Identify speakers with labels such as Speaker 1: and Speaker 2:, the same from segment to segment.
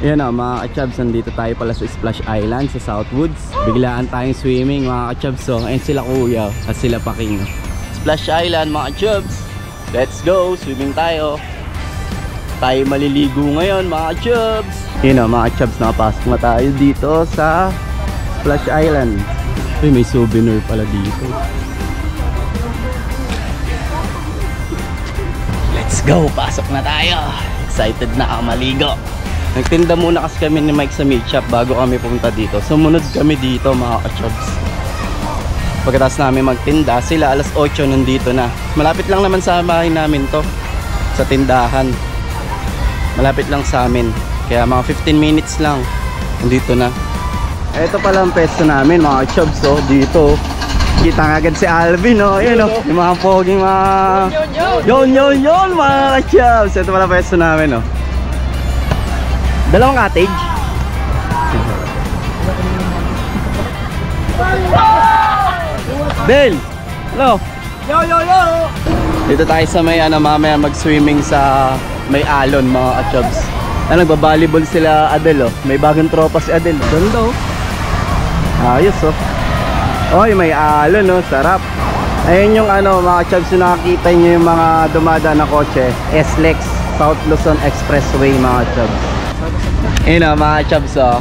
Speaker 1: Yan o mga ka-chubs, nandito tayo pala sa Splash Island sa Southwoods. Biglaan tayong swimming mga ka-chubs. So, ayun sila kuya at sila Paking. Splash Island mga ka-chubs. Let's go, swimming tayo. Tayo maliligo ngayon mga ka-chubs. Yan o mga ka-chubs, nakapasok na tayo dito sa Splash Island. Uy, may souvenir pala dito. Let's go, pasok na tayo. Excited na ako maligo. Nagtinda muna kasi kami ni Mike sa meat shop bago kami pumunta dito. Sumunod kami dito mga ka-chubs. Pagkatapos namin magtinda, sila alas 8 nandito na. Malapit lang naman sa bahay namin to, sa tindahan. Malapit lang sa amin. Kaya mga 15 minutes lang, nandito na. Ito pala ang pesto namin mga ka-chubs. So, dito kita nga agad si Alvin, oh. Yun, oh. Yung mga poging mga yon mga ka-chubs. Ito pala pesto namin, oh. Dalawang cottage. Del! Hello! Yo! Dito tayo sa may mamaya mag-swimming sa may alon mga ka-chubs. Nagba-volleyball sila Adel, oh. May bagong tropa si Adel. Ganda, oh. Ayos, oh. Oy, may alon, oh. Sarap. Ayun yung mga ka-chubs, nakakita nyo yung mga dumadaan na kotse. SLEX, South Luzon Expressway mga ka-chubs. Ayun mga chubs, oh.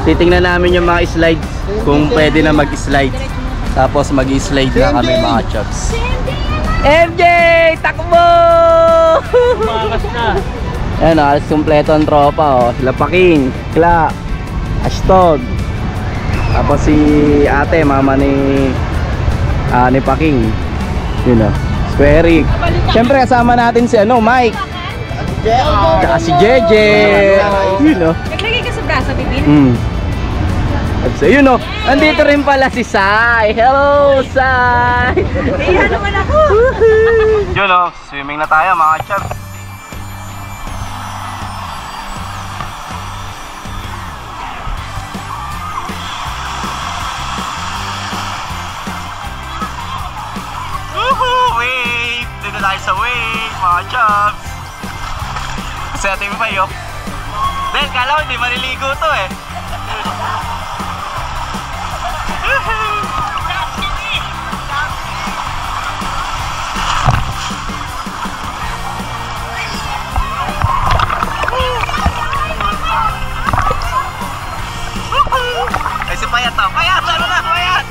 Speaker 1: Titingnan namin yung mga slides kung pwede na mag-slide. Tapos mag-slide na kami mga chubs. MJ! Takbo! Makas na. Ayun, alas kumpleto ang tropa, oh. Sila Paking, Kla, Ashtod. Tapos si ate, mama ni Paking. Yun, oh. Square. Siyempre kasama natin si Mike. Tsaka si Jeje. Yun, no?
Speaker 2: Naglagay ka sa braso, Bibin?
Speaker 1: At so, yun, no? Nandito rin pala si Sai. Hello, Sai.
Speaker 2: Iya naman ako.
Speaker 1: Yun, no? Swimming na tayo mga chubs. Wave! Dito tayo sa wave mga chubs. Sa ating payo. Dahil kala ko hindi maliligo to eh. Ay si Payat to. Payat! Ano na? Payat!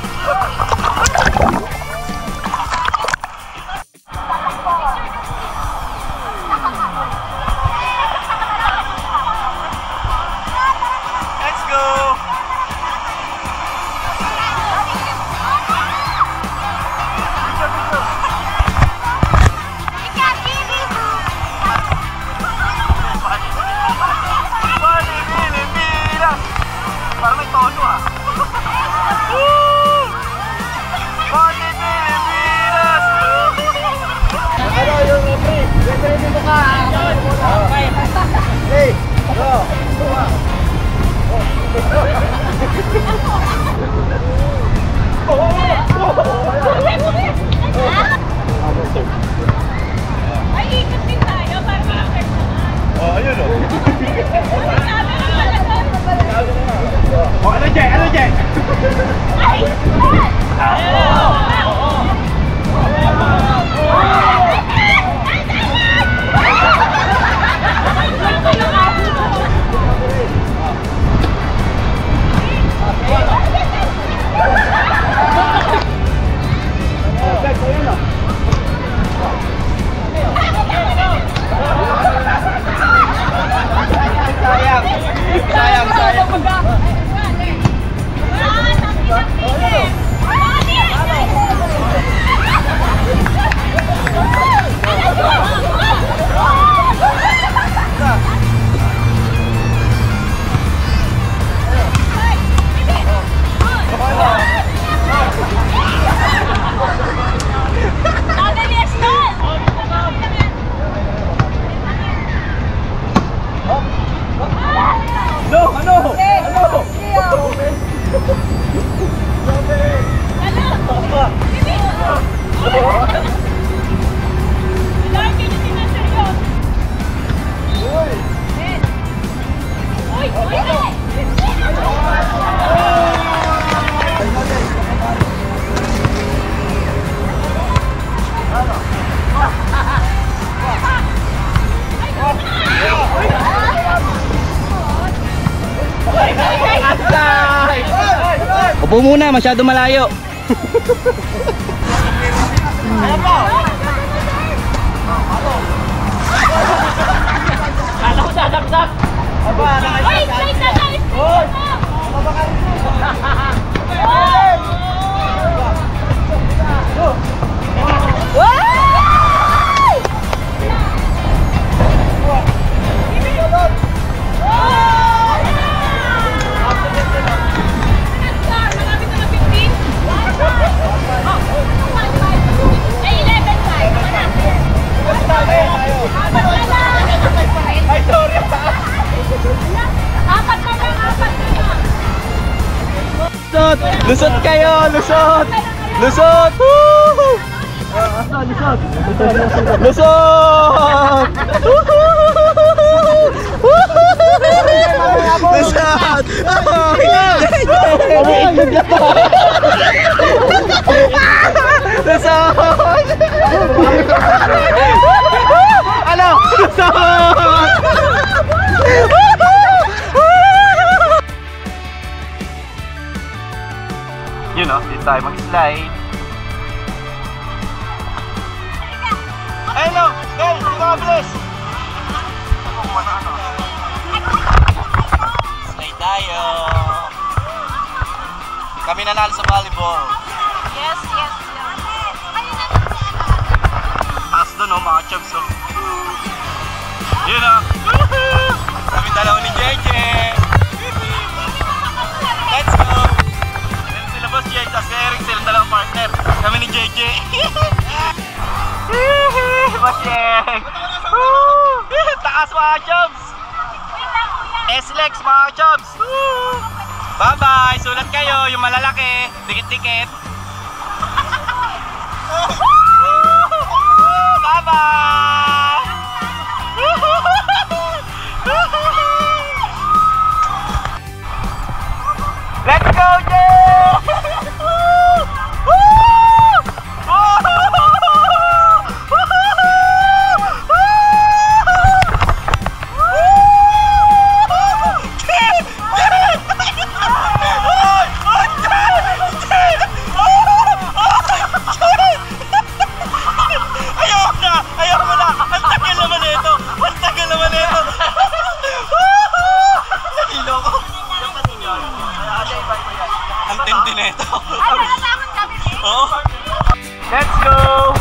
Speaker 1: Upo muna, masyado malayo. Lusot! Lusot kayo! Lusot! Lusot! Woo! Lusot! Lusot! Lusot! Lusot! Ano? Lusot! You know, dito tayo mag-slide. Ay no! Hey! Hindi ka mabilis! Slide tayo! Kami nanalo sa volleyball.
Speaker 2: Yes, yes.
Speaker 1: Taas doon oh, mga chubs oh. Yun oh! Kami dalawa ni JJ! Let's go! Boss Jay, tapos kay Eric silang dalawang partner. Kami ni JJ. Boss Jay. Taas mga chubs. S-Lex mga chubs. Bye-bye. Sulat kayo, yung malalaki. Dikit-dikit. Bye-bye. Let's go, Jay! Ang tindi na ito. Let's go!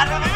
Speaker 1: Ano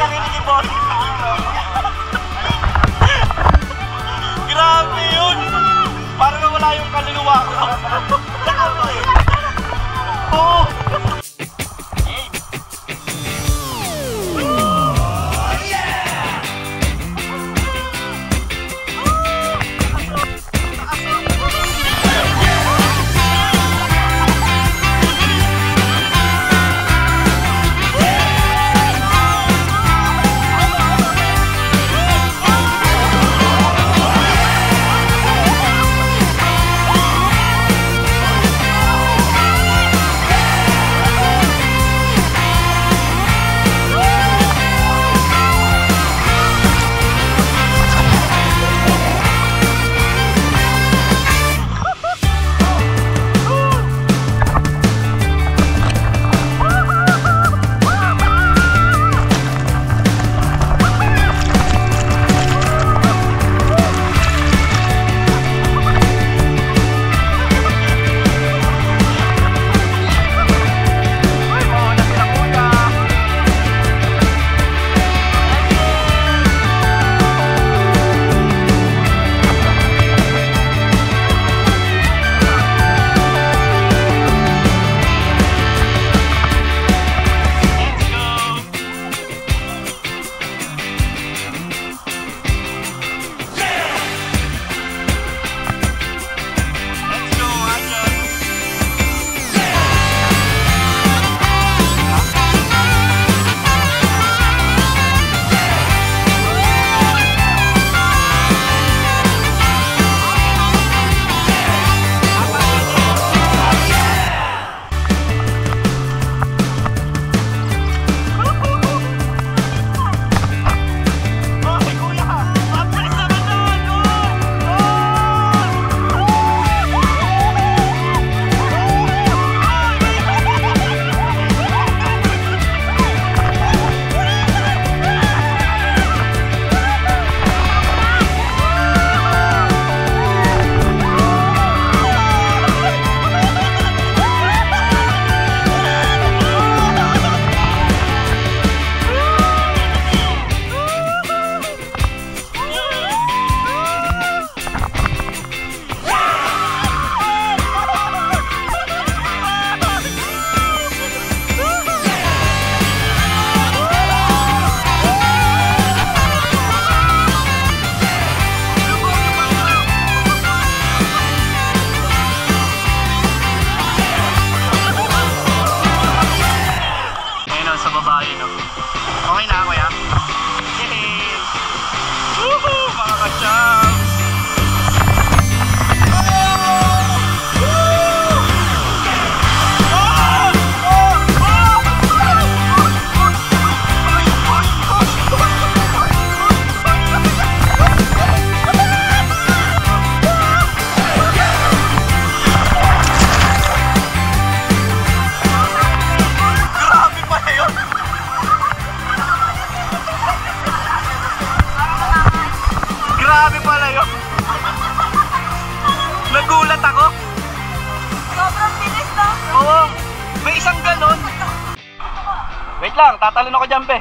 Speaker 1: wait lang. Tatalon ako dyan, pe.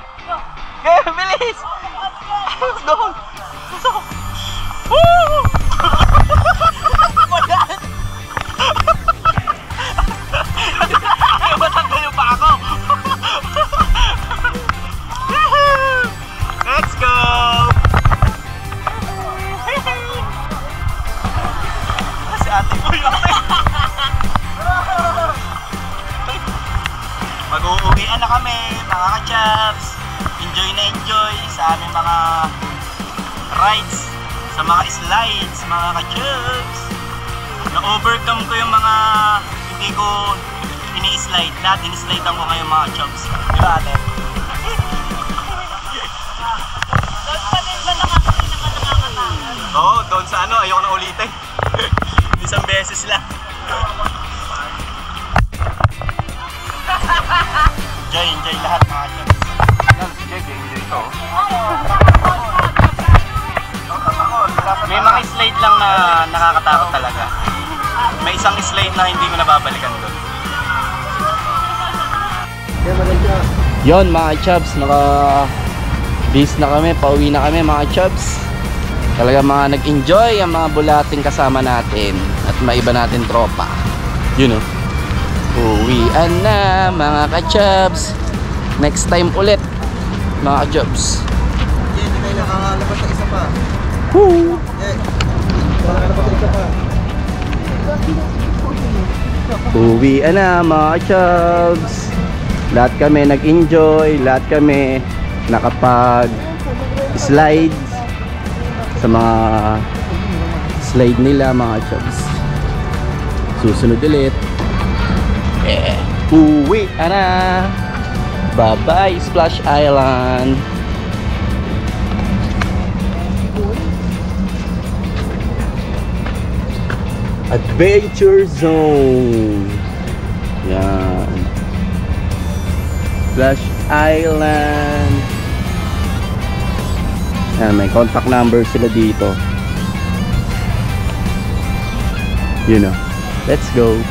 Speaker 1: Okay, bilis! Let's go! Let's go! Woo! Matanggal yung pa ako. Let's go! Si ate ko yun. Mag-uuwian na kami, mga ka-chaps. Enjoy na enjoy sa aming mga rides, sa mga slides, mga ka-chaps. Na-overcome ko yung mga hindi ko ini-slide. Lahat ini-slidean ko ngayon, mga chaps. Di ba, ate?
Speaker 2: Doon pa din ba nakakatakas?
Speaker 1: Oo, doon sa ano, ayoko na ulitin. Isang beses lang. Enjoy lahat, mga chaps. Enjoy to. May mga slide lang na nakakatakot talaga. May isang slide na hindi ko nababalikan doon. Yon mga chubs, naka-bis na kami, pauwi na kami mga chubs. Talaga mga nag-enjoy ang mga bulating kasama natin at maiba natin tropa. You know. Uwian na mga ka-chubs. Next time ulit mga ka-chubs.
Speaker 3: Hindi tayo nakakalabas sa isa pa.
Speaker 1: Woo!
Speaker 3: Nakakalabas sa isa pa.
Speaker 1: Uwian na mga chubs. Lahat kami nag-enjoy, lahat kami nakapag-slide sa mga slide nila mga chubs. Susunod ulit. Uwian na. Bye-bye Splash Island. Adventure Zone. Yan. Splash Island. Yan, may contact number sila dito. You know. Let's go.